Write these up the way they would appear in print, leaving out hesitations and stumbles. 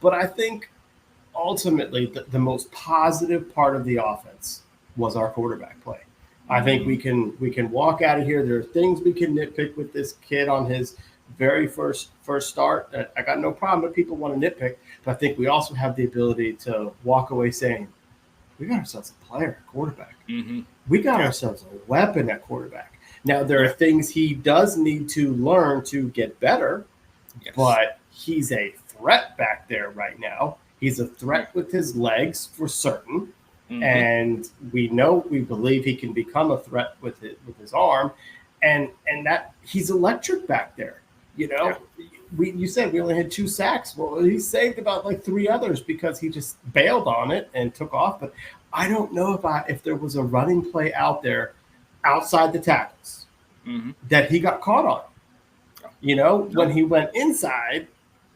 But I think ultimately the most positive part of the offense was our quarterback play. I think we can walk out of here. There are things we can nitpick with this kid on his very first start. I got no problem if people want to nitpick, but I think we also have the ability to walk away saying we got ourselves a player at quarterback. Mm-hmm. We got Yeah. ourselves a weapon at quarterback. Now there are Yeah. things he does need to learn to get better, Yes. but he's a threat back there right now. He's a threat with his legs for certain, Mm-hmm. and we believe he can become a threat with his arm, and that he's electric back there. You Yeah. know, you said we only had 2 sacks. Well, he saved about like 3 others because he just bailed on it and took off. But I don't know if there was a running play out there outside the tackles Mm-hmm. that he got caught on. No. When he went inside,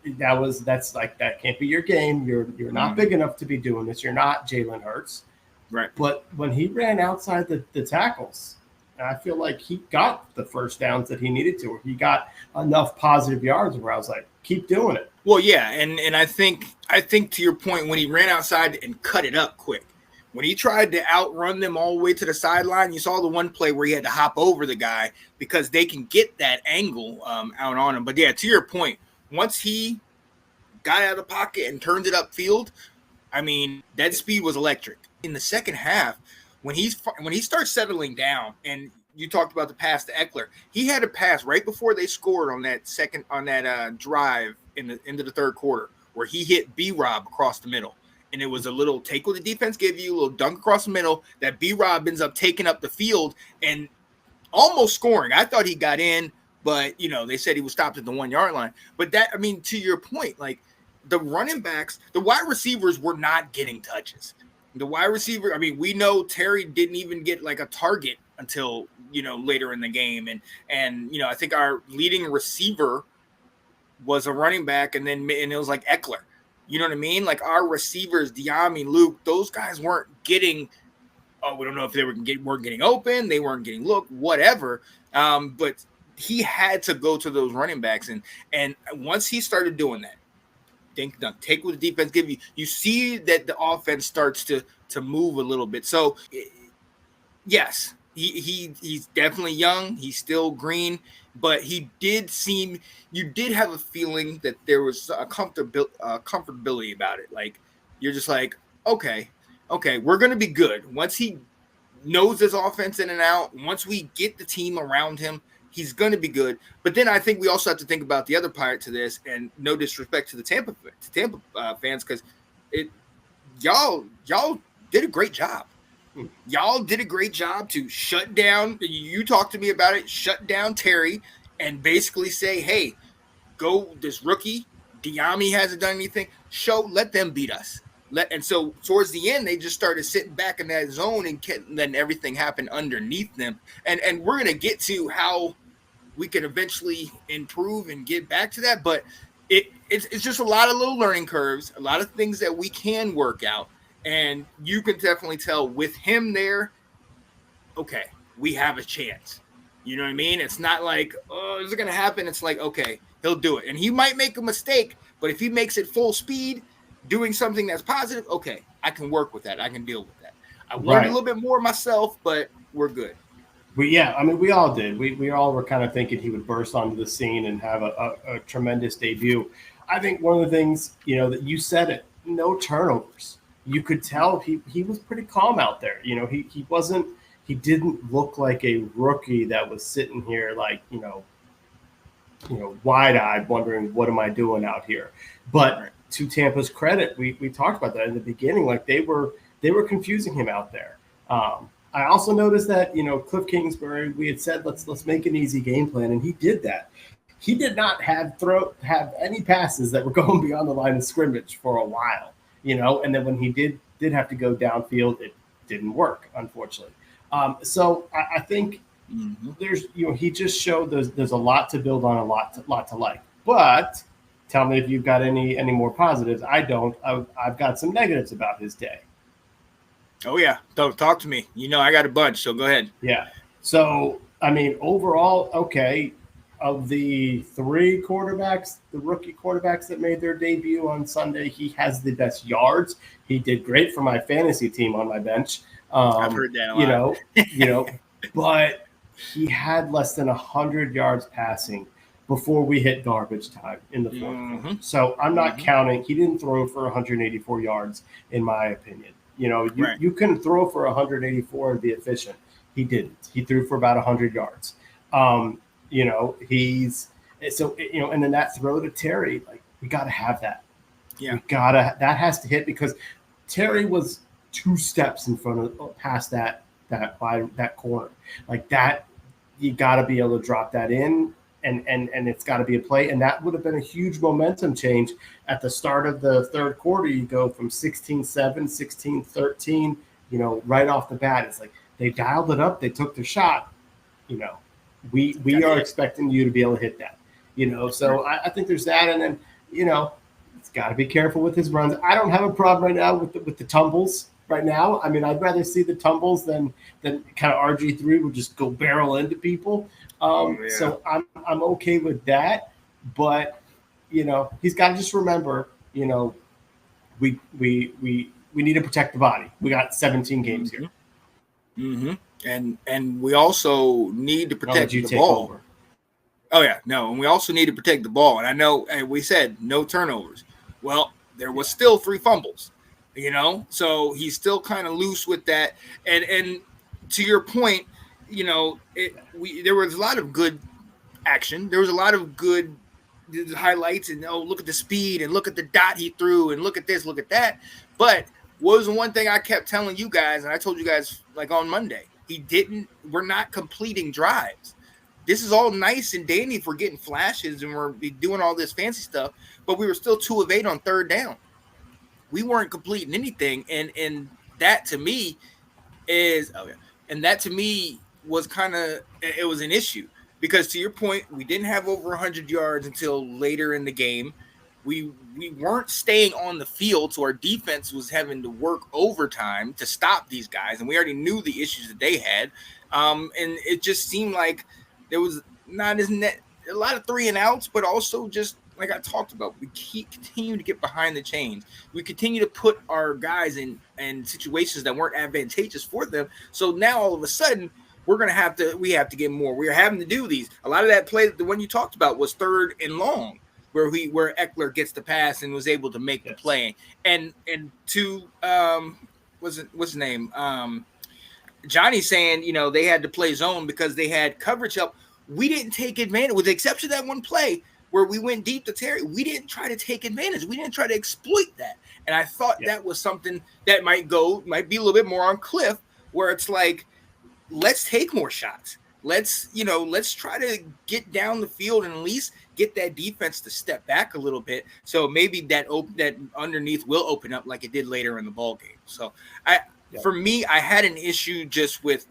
that's like that can't be your game. You're not big enough to be doing this. You're not Jalen Hurts. Right. But when he ran outside the tackles, I feel like he got the first downs that he needed to, or he got enough positive yards where I was like, keep doing it. Well, yeah, and I think to your point, when he ran outside and cut it up quick, when he tried to outrun them all the way to the sideline, you saw the one play where he had to hop over the guy because they can get that angle out on him. But yeah, to your point, once he got out of the pocket and turned it upfield, I mean, that speed was electric. In the second half, when he starts settling down, and you talked about the pass to Eckler, he had a pass right before they scored on that drive in the end of the third quarter where he hit B-Rob across the middle. And it was a little take what the defense gave you, a little dunk across the middle that B-Rob ends up taking up the field and almost scoring. I thought he got in, but they said he was stopped at the 1 yard line. But that, I mean, to your point, like the running backs, the wide receivers were not getting touches. The wide receiver, I mean, we know Terry didn't even get like a target until later in the game, and I think our leading receiver was a running back, and it was like Eckler. You know what I mean? Like our receivers, Diami, Luke, those guys weren't getting. Oh, we don't know if they weren't getting open, they weren't getting look, whatever. But he had to go to those running backs, and once he started doing that, take what the defense give you. You see that the offense starts to move a little bit. So yes, he's definitely young. He's still green, but you did have a feeling that there was a comfortability about it. Like you're just like, okay, we're gonna be good once he knows his offense in and out. Once we get the team around him, he's going to be good. But then I think we also have to think about the other part to this, and no disrespect to the Tampa fans, because y'all did a great job. Y'all did a great job to shut down. You talked to me about it. Shut down Terry and basically say, "Hey, go this rookie. Diami hasn't done anything. Let them beat us." And so towards the end, they just started sitting back in that zone and letting everything happen underneath them. And we're gonna get to how we can eventually improve and get back to that, but it's just a lot of little learning curves, a lot of things that we can work out, and you can definitely tell with him there. Okay, we have a chance. You know what I mean? It's not like, oh, is it gonna happen? It's like, okay, he'll do it, and he might make a mistake, but if he makes it full speed, doing something that's positive, okay, I can work with that. I can deal with that. I learned a little bit more myself, but we're good. I mean, we all did. We all were kind of thinking he would burst onto the scene and have a tremendous debut. I think one of the things, that you said it, no turnovers. You could tell he was pretty calm out there. He didn't look like a rookie that was sitting here like, wide-eyed wondering, what am I doing out here? But to Tampa's credit, we talked about that in the beginning. Like they were confusing him out there. I also noticed that Cliff Kingsbury, we had said let's make an easy game plan, and he did that. He did not have any passes that were going beyond the line of scrimmage for a while, and then when he did have to go downfield, it didn't work, unfortunately. So I think there's he just showed there's a lot to build on, a lot to like. But tell me if you've got any more positives. I don't. I've got some negatives about his day. Oh yeah, don't talk to me. I got a bunch, so go ahead. Yeah. So I mean, overall, okay. of the three quarterbacks, the rookie quarterbacks that made their debut on Sunday, he has the best yards. He did great for my fantasy team on my bench. I've heard that a lot. But he had less than 100 yards passing before we hit garbage time in the fourth quarter. So I'm not counting. He didn't throw for 184 yards, in my opinion. You can throw for 184 and be efficient. He didn't. He threw for about 100 yards. And then that throw to Terry, like, we got to have that. Yeah. That has to hit, because Terry was 2 steps in front of, past that corner. Like that, you got to be able to drop that in, and it's got to be a play. And that would have been a huge momentum change at the start of the third quarter. You go from 16-7, 16-13, right off the bat. It's like they dialed it up. They took their shot. We are expecting you to be able to hit that. So I think there's that. And then, it's got to be careful with his runs. I don't have a problem right now with the tumbles right now. I mean, I'd rather see the tumbles than kind of RG3 would just go barrel into people. So I'm okay with that. But, he's got to just remember, we need to protect the body. We got 17 games here. And we also need to protect the ball. Over. Oh, yeah. No, and we also need to protect the ball. And I know we said no turnovers. Well, there was still 3 fumbles, so he's still kind of loose with that. And to your point, there was a lot of good action. There was a lot of good highlights, and look at the speed, and look at the dot he threw, and look at this, look at that. But what was the one thing I kept telling you guys, and I told you guys like on Monday, we're not completing drives. This is all nice and dandy if we're getting flashes and we're doing all this fancy stuff, but we were still 2 of 8 on third down. We weren't completing anything, and that to me was it was an issue, because to your point, we didn't have over 100 yards until later in the game. We weren't staying on the field, so our defense was having to work overtime to stop these guys, and we already knew the issues that they had. And it just seemed like there was not a lot of 3 and outs, but also just like I talked about, we continue to get behind the chains. We continue to put our guys in situations that weren't advantageous for them. So now all of a sudden, we have to get more. We are having to do these. A lot of that play, the one you talked about, was 3rd and long, where Eckler gets the pass and was able to make the play. And to what's his name? Johnny saying, they had to play zone because they had coverage up. We didn't take advantage, with the exception of that one play where we went deep to Terry. We didn't try to take advantage. We didn't try to exploit that. And I thought that was something that might be a little bit more on Cliff, where it's like, let's take more shots. Let's try to get down the field and at least get that defense to step back a little bit. So maybe that underneath will open up like it did later in the ball game. So for me, I had an issue just with,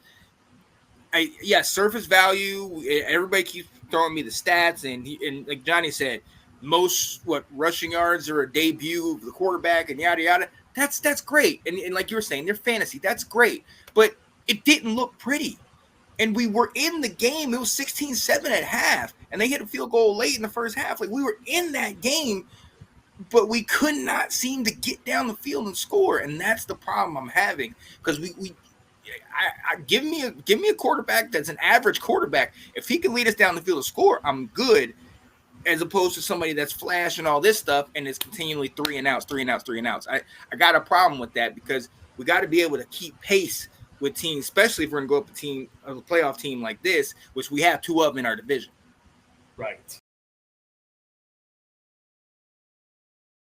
surface value. Everybody keeps throwing me the stats, and like Johnny said, most rushing yards are a debut of the quarterback, and yada yada. That's great, and like you were saying, they're fantasy. That's great, but it didn't look pretty. And we were in the game. It was 16-7 at half, and they hit a field goal late in the first half. Like, we were in that game, but we could not seem to get down the field and score, and that's the problem I'm having. Because give me a quarterback that's an average quarterback. If he can lead us down the field and score, I'm good. As opposed to somebody that's flashing all this stuff and is continually 3 and outs. I got a problem with that, because we got to be able to keep pace with teams, especially if we're going to go up a playoff team like this, which we have 2 of in our division. Right.